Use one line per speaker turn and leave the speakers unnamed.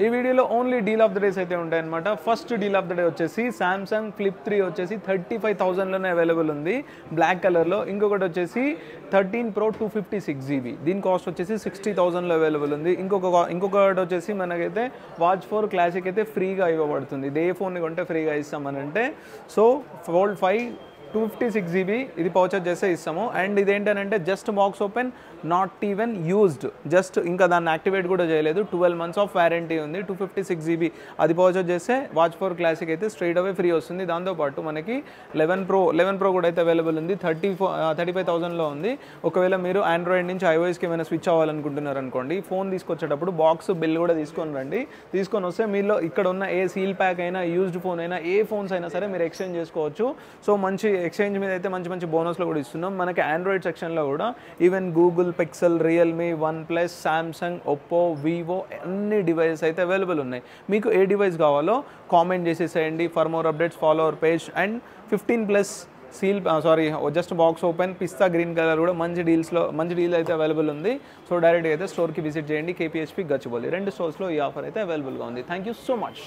ఈ వీడియోలో only deal of the days అయితే ఉంటాయన్నమాట. First deal of the day వచ్చేసి సామ్సంగ్ ఫ్లిప్ 3 వచ్చేసి 35,000లోనే అవైలబుల్ ఉంది బ్లాక్ కలర్లో. ఇంకొకటి వచ్చేసి 13 Pro 256GB, దీని కాస్ట్ వచ్చేసి 60,000లో అవైలబుల్ ఉంది. ఇంకొకటి వచ్చేసి మనకైతే వాచ్ 4 క్లాసిక్ అయితే ఫ్రీగా ఇవ్వబడుతుంది. ఇది ఏ ఫోన్ని కొంటే ఫ్రీగా ఇస్తామనంటే సో Fold 5 256GB ఇది పర్చేజ్ చేస్తే ఇస్తాము. అండ్ ఇదేంటనంటే just box open, not even used, just ఇంకా దాన్ని యాక్టివేట్ కూడా చేయలేదు. 12 months ఆఫ్ వారంటీ ఉంది. 256GB అది పర్చేజ్ చేస్తే వాచ్ 4 క్లాసిక్ అయితే స్ట్రైట్ అవే ఫ్రీ వస్తుంది. దాంతోపాటు మనకి 11 Pro కూడా అయితే అవైలబుల్ ఉంది. 35,000లో ఉంది. ఒకవేళ మీరు ఆండ్రాయిడ్ నుంచి iOSకి ఏమైనా స్విచ్ అవ్వాలనుకుంటున్నారు అనుకోండి, ఫోన్ తీసుకొచ్చేటప్పుడు బాక్స్ బిల్ కూడా తీసుకొని రండి. తీసుకొని వస్తే మీలో ఇక్కడ ఉన్న ఏ సీల్ ప్యాక్ అయినా, యూజ్డ్ ఫోన్ అయినా, ఏ ఫోన్స్ అయినా సరే మీరు ఎక్స్చేంజ్ చేసుకోవచ్చు. సో మంచి ఎక్స్చేంజ్ మీద అయితే మంచి బోనస్లో కూడా ఇస్తున్నాం. మనకి ఆండ్రాయిడ్ సెక్షన్లో కూడా even Google pixel, Realme, OnePlus, Samsung, Oppo, Vivo అన్ని డివైసెస్ అయితే అవైలబుల్ ఉన్నాయి. మీకు ఏ డివైస్ కావాలో కామెంట్ చేసేసేయండి. For more updates follow our page. And 15+ just box open pista green colour కూడా మంచి డీల్ అయితే అవైలబుల్ ఉంది. సో డైరెక్ట్గా అయితే స్టోర్కి విజిట్ చేయండి. KPHP గచ్చిబౌలి 2 స్టోర్స్లో ఈ ఆఫర్ అయితే అవైలబుల్గా ఉంది. Thank you so much.